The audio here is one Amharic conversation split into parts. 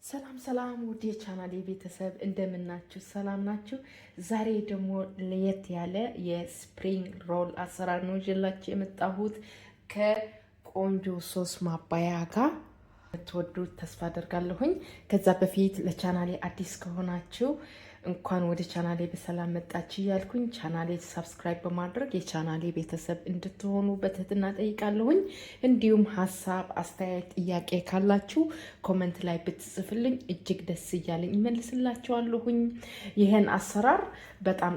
ሰላም ሰላም ውድ የቻናሌ ቤተሰብ እንደምናችሁ ሰላም ናችሁ? ዛሬ ደግሞ ለየት ያለ የስፕሪንግ ሮል አሰራር ነው ይዤላችሁ የመጣሁት ከቆንጆ ሶስ ማባያ ጋር ተወዱት ተስፋ አደርጋለሁኝ። ከዛ በፊት ለቻናሌ አዲስ ከሆናችሁ እንኳን ወደ ቻናሌ በሰላም መጣችሁ እያልኩኝ ቻናሌ ሰብስክራይብ በማድረግ የቻናሌ ቤተሰብ እንድትሆኑ በትህትና ጠይቃለሁኝ። እንዲሁም ሀሳብ፣ አስተያየት፣ ጥያቄ ካላችሁ ኮመንት ላይ ብትጽፍልኝ እጅግ ደስ እያለኝ እመልስላችኋለሁኝ። ይህን አሰራር በጣም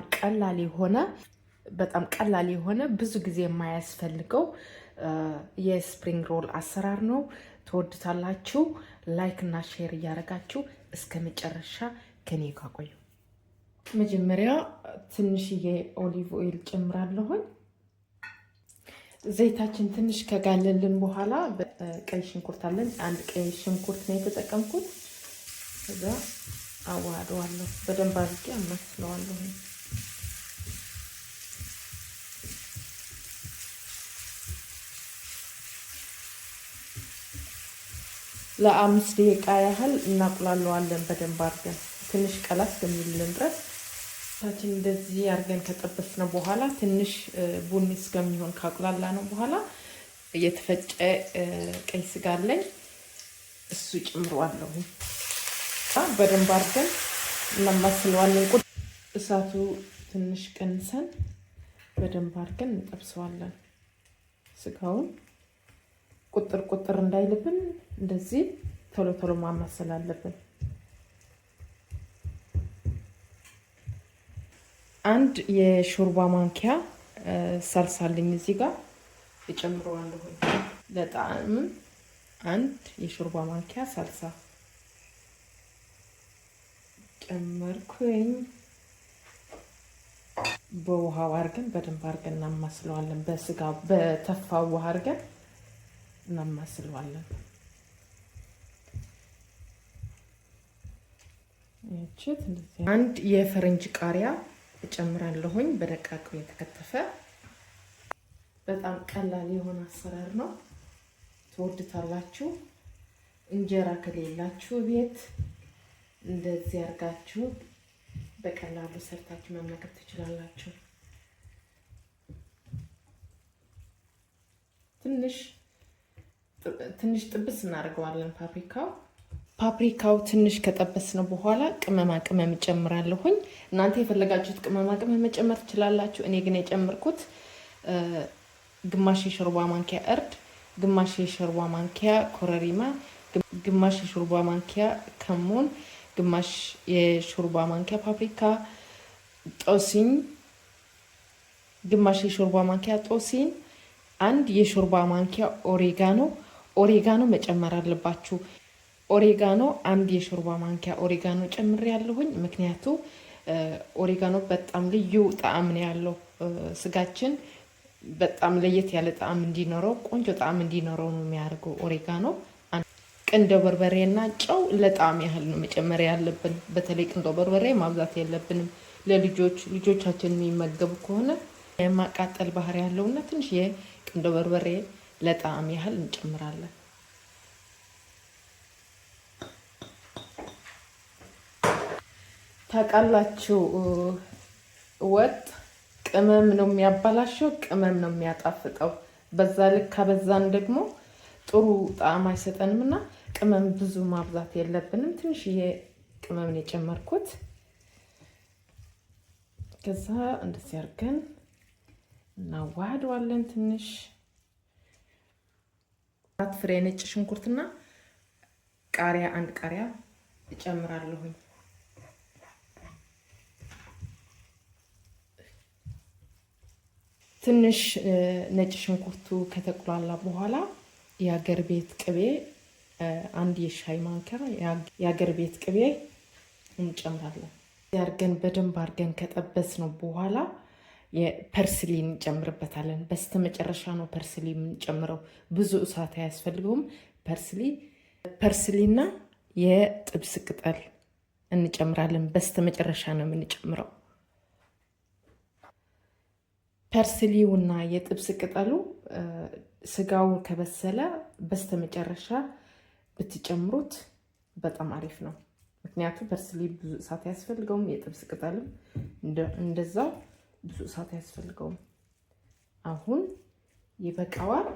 ቀላል የሆነ ብዙ ጊዜ የማያስፈልገው የስፕሪንግ ሮል አሰራር ነው። ትወዱታላችሁ። ላይክ እና ሼር እያደረጋችሁ እስከ መጨረሻ ከኔ ጋር ቆዩ። መጀመሪያ ትንሽዬ ኦሊቭ ኦይል ጨምራለሁኝ። ዘይታችን ትንሽ ከጋለልን በኋላ ቀይ ሽንኩርት አለን። አንድ ቀይ ሽንኩርት ነው የተጠቀምኩት። ከዛ አዋህደዋለሁ፣ በደንብ አድርጌ አማስለዋለሁ። ለ5 ደቂቃ ያህል እናቁላለዋለን በደንብ አድርገን ትንሽ ቀላ እስከሚልልን ድረስ። ታችን እንደዚህ አድርገን ከጠበስነው በኋላ ትንሽ ቡኒ እስከሚሆን ካቁላላ ነው በኋላ የተፈጨ ቀይ ስጋ አለኝ፣ እሱ ጨምረዋለሁ። በደንብ አድርገን እናማስለዋለን። እሳቱ ትንሽ ቀንሰን በደንብ አድርገን እንጠብሰዋለን። ስጋውን ቁጥር እንዳይልብን እንደዚህ ቶሎ ማማሰል አለብን። አንድ የሾርባ ማንኪያ ሳልሳ አለኝ እዚህ ጋር እጨምረዋለሁ ለጣዕም። አንድ የሾርባ ማንኪያ ሳልሳ ጨመርኩኝ። በውሃው አድርገን በደንብ አድርገን እናማስለዋለን። በስጋ በተፋው ውሃ አድርገን እናማስለዋለን። አንድ የፈረንጅ ቃሪያ እጨምራለሁኝ በደቃቁ የተከተፈ። በጣም ቀላል የሆነ አሰራር ነው፣ ትወዱታላችሁ። እንጀራ ከሌላችሁ ቤት እንደዚህ አድርጋችሁ በቀላሉ ሰርታችሁ መመገብ ትችላላችሁ። ትንሽ ጥብስ እናደርገዋለን። ፓፕሪካው ትንሽ ከጠበስነው በኋላ ቅመማ ቅመም እጨምራለሁኝ። እናንተ የፈለጋችሁት ቅመማ ቅመም መጨመር ትችላላችሁ። እኔ ግን የጨመርኩት ግማሽ የሾርባ ማንኪያ እርድ፣ ግማሽ የሾርባ ማንኪያ ኮረሪማ፣ ግማሽ የሾርባ ማንኪያ ከሙን፣ ግማሽ የሾርባ ማንኪያ ፓፕሪካ፣ ጦስኝ፣ ግማሽ የሾርባ ማንኪያ ጦስኝ፣ አንድ የሾርባ ማንኪያ ኦሬጋኖ መጨመር አለባችሁ። ኦሬጋኖ አንድ የሾርባ ማንኪያ ኦሬጋኖ ጨምሬያለሁኝ። ምክንያቱ ኦሬጋኖ በጣም ልዩ ጣዕም ነው ያለው። ስጋችን በጣም ለየት ያለ ጣዕም እንዲኖረው፣ ቆንጆ ጣዕም እንዲኖረው ነው የሚያደርገው ኦሬጋኖ። ቅንዶ በርበሬና ጨው ለጣዕም ያህል ነው መጨመር ያለብን። በተለይ ቅንዶ በርበሬ ማብዛት የለብንም። ልጆቻችን የሚመገቡ ከሆነ የማቃጠል ባህሪ ያለውና ትንሽ የቅንዶ በርበሬ ለጣዕም ያህል እንጨምራለን። ታውቃላችሁ፣ ወጥ ቅመም ነው የሚያባላሸው፣ ቅመም ነው የሚያጣፍጠው። በዛ ልክ ካበዛን ደግሞ ጥሩ ጣዕም አይሰጠንም እና ቅመም ብዙ ማብዛት የለብንም። ትንሽዬ ቅመም ነው የጨመርኩት። ከዛ እንደዚህ አድርገን እናዋህደዋለን። ትንሽ 4 ፍሬ ነጭ ሽንኩርትና አንድ ቃሪያ እጨምራለሁኝ። ትንሽ ነጭ ሽንኩርቱ ከተቁላላ በኋላ የአገር ቤት ቅቤ አንድ የሻይ ማንኪያ የአገር ቤት ቅቤ እንጨምራለን። ያርገን በደንብ አርገን ከጠበስነው በኋላ የፐርስሊ እንጨምርበታለን። በስተመጨረሻ ነው ፐርስሊ የምንጨምረው፣ ብዙ እሳት አያስፈልገውም። ፐርስሊና የጥብስ ቅጠል እንጨምራለን። በስተመጨረሻ ነው የምንጨምረው። ፐርስሊውና የጥብስ ቅጠሉ ስጋው ከበሰለ በስተመጨረሻ ብትጨምሩት በጣም አሪፍ ነው። ምክንያቱም ፐርስሊ ብዙ እሳት አያስፈልገውም። የጥብስ ቅጠልም እንደዛው ብዙ እሳት አያስፈልገውም። አሁን ይበቃዋል።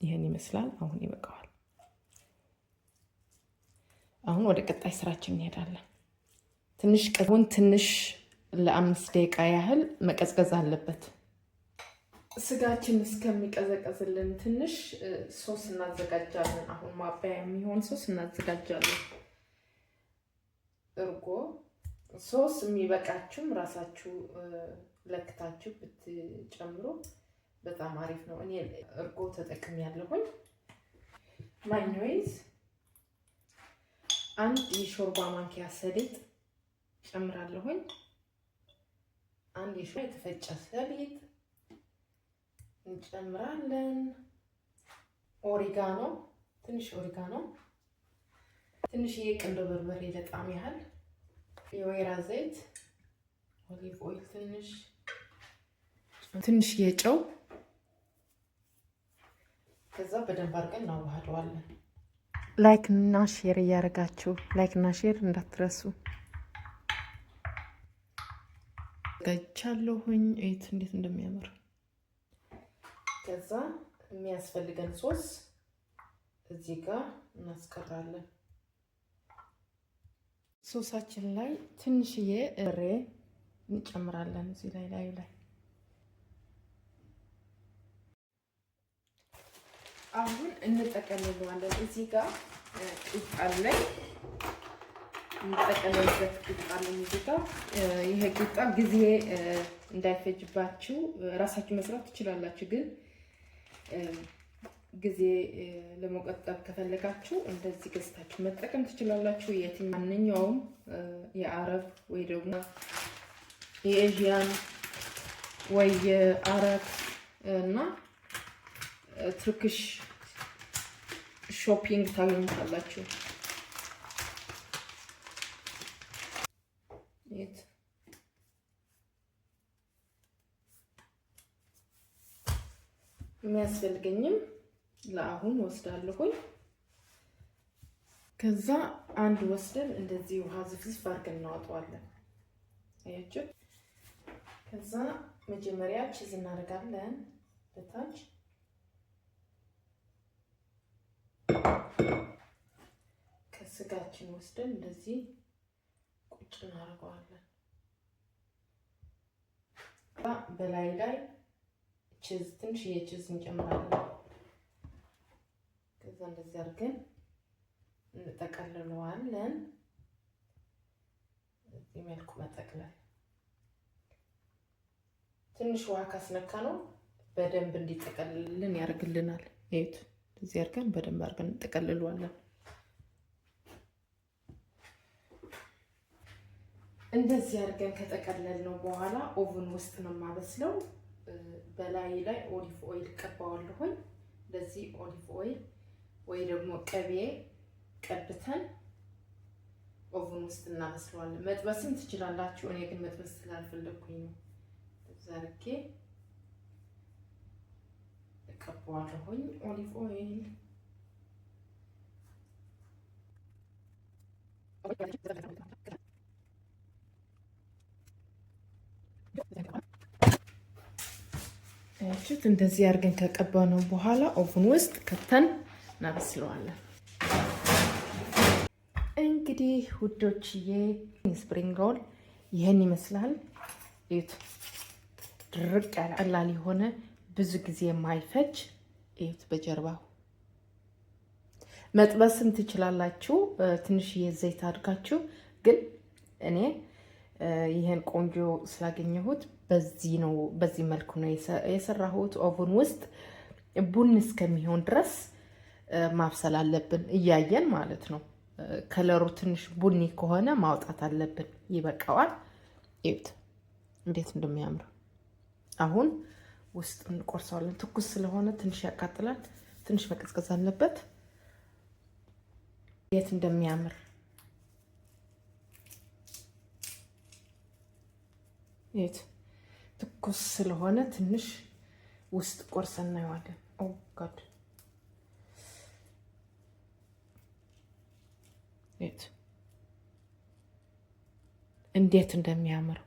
ይሄን ይመስላል። አሁን ይበቃዋል። አሁን ወደ ቀጣይ ስራችን እንሄዳለን። ትንሽ ለ5 ደቂቃ ያህል መቀዝቀዝ አለበት። ስጋችን እስከሚቀዘቀዝልን ትንሽ ሶስ እናዘጋጃለን። አሁን ማባያ የሚሆን ሶስ እናዘጋጃለን። እርጎ ሶስ የሚበቃችሁም ራሳችሁ ለክታችሁ ብትጨምሩ በጣም አሪፍ ነው። እኔ እርጎ ተጠቅሜያለሁኝ። ማዮኔዝ 1 የሾርባ ማንኪያ ሰሊጥ ጨምራለሁኝ። 1 የሾርባ የተፈጨ ሰሊጥ እንጨምራለን። ኦሪጋኖ ትንሽ የቅንዶ በርበሬ ለጣም ያህል፣ የወይራ ዘይት ኦሊቭ ኦይል ትንሽ የጨው፣ ከዛ በደንብ አድርገን እናዋህደዋለን። ላይክ እና ሼር እያደረጋችሁ እንዳትረሱ። ገቻለሁኝ እይት እንዴት እንደሚያምር። ከዛ የሚያስፈልገን ሶስ እዚህ ጋር እናስቀራለን። ሶሳችን ላይ ትንሽዬ በርበሬ እንጨምራለን። እዚህ ላይ አሁን እንጠቀልለዋለን። እዚህ ጋር ቂጣ ላይ እንጠቀልልበት ቂጣ ላይ እዚህ ጋር ይሄ ቂጣ ጊዜ እንዳይፈጅባችሁ ራሳችሁ መስራት ትችላላችሁ። ግን ጊዜ ለመቆጠብ ከፈለጋችሁ እንደዚህ ገዝታችሁ መጠቀም ትችላላችሁ። ማንኛውም የአረብ ወይ ደግሞ የኤዥያን ወይ የአረብ እና ቱርኪሽ ሾፒንግ ታገኙታላችሁ። የሚያስፈልገኝም ለአሁን ወስዳለሁኝ። ከዛ አንድ ወስደን እንደዚህ ውሃ ዝፍዝፍ አድርገን እናወጣዋለን። አያችሁ። ከዛ መጀመሪያ ቺዝ እናደርጋለን በታች። ከስጋችን ወስደን እንደዚህ ቁጭ እናደርገዋለን። በላይ ቺዝ ትንሽ የቺዝ እንጨምራለን። ከዛ እንደዚህ አድርገን እንጠቀልለዋለን። እዚህ መልኩ መጠቅለል። ትንሽ ውሃ ካስነካ ነው በደንብ እንዲጠቀልልን ያደርግልናል። እዩት። እዚህ አድርገን በደንብ አድርገን እንጠቀልለዋለን። እንደዚህ አድርገን ከጠቀለልነው በኋላ ኦቭን ውስጥ ነው የማበስለው። በላይ ላይ ኦሊቭ ኦይል ቀባዋለሁኝ። እንደዚህ ኦሊቭ ኦይል ወይ ደግሞ ቅቤ ቀብተን ኦቭን ውስጥ እናበስለዋለን። መጥበስም ትችላላችሁ። እኔ ግን መጥበስ ስላልፈለኩኝ ነው ዛርኬ ቀባዋለሁኝ ኦሊቭ ኦይል። እቺት እንደዚህ አድርገን ከቀባነው በኋላ ኦቭን ውስጥ ከተን እናበስለዋለን። እንግዲህ ውዶችዬ ስፕሪንግ ሮል ይሄን ይመስላል። እዩት። ድርቅ ያለ ቀላል የሆነ ብዙ ጊዜ የማይፈጅ እዩት። በጀርባው መጥበስም ትችላላችሁ ትንሽዬ ዘይት አድርጋችሁ። ግን እኔ ይሄን ቆንጆ ስላገኘሁት በዚህ መልኩ ነው የሰራሁት። ኦቭን ውስጥ ቡን እስከሚሆን ድረስ ማብሰል አለብን፣ እያየን ማለት ነው። ከለሩ ትንሽ ቡኒ ከሆነ ማውጣት አለብን። ይበቃዋል። እዩት እንዴት እንደሚያምር። አሁን ውስጥ እንቆርሰዋለን። ትኩስ ስለሆነ ትንሽ ያቃጥላል። ትንሽ መቀዝቀዝ አለበት። የት እንደሚያምር እዩት። ትኩስ ስለሆነ ትንሽ ውስጥ ቆርሰን እናየዋለን። ኦ ጋድ እንዴት እንደሚያምር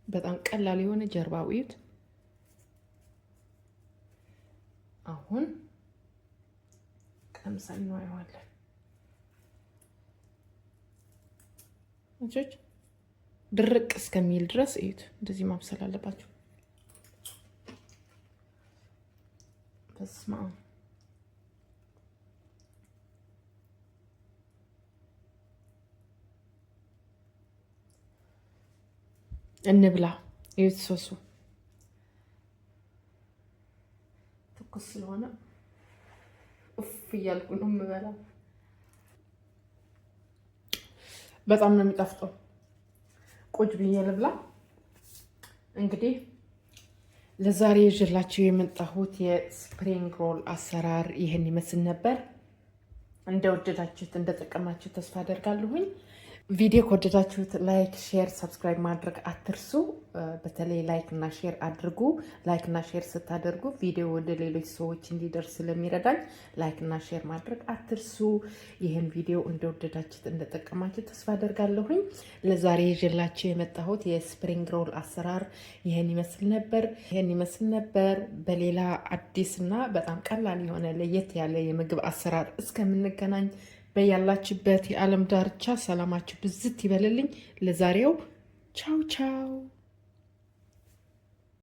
በጣም ቀላል የሆነ ጀርባው እዩት። አሁን ቀምሰን እናየዋለን። እጆች ድርቅ እስከሚል ድረስ እዩት። እንደዚህ ማብሰል አለባችሁ። በስመ አብ እንብላ። እዩት ሶሱ ትኩስ ስለሆነ ኡፍ እያልኩ ነው የምበላው። በጣም ነው የሚጣፍጠው። ቁጭ ብዬ ልብላ። እንግዲህ ለዛሬ ይዤላችሁ የመጣሁት የስፕሪንግ ሮል አሰራር ይህን ይመስል ነበር። እንደወደዳችሁት እንደጠቀማችሁ ተስፋ አደርጋለሁኝ። ቪዲዮ ከወደዳችሁት ላይክ፣ ሼር፣ ሰብስክራይብ ማድረግ አትርሱ። በተለይ ላይክ እና ሼር አድርጉ። ላይክ እና ሼር ስታደርጉ ቪዲዮ ወደ ሌሎች ሰዎች እንዲደርስ ስለሚረዳኝ ላይክ እና ሼር ማድረግ አትርሱ። ይህን ቪዲዮ እንደወደዳችሁት እንደጠቀማችሁ ተስፋ አደርጋለሁኝ። ለዛሬ ይዤላችሁ የመጣሁት የስፕሪንግ ሮል አሰራር ይህን ይመስል ነበር። በሌላ አዲስ እና በጣም ቀላል የሆነ ለየት ያለ የምግብ አሰራር እስከምንገናኝ በያላችሁበት የዓለም ዳርቻ ሰላማችሁ ብዝት ይበልልኝ። ለዛሬው ቻው ቻው።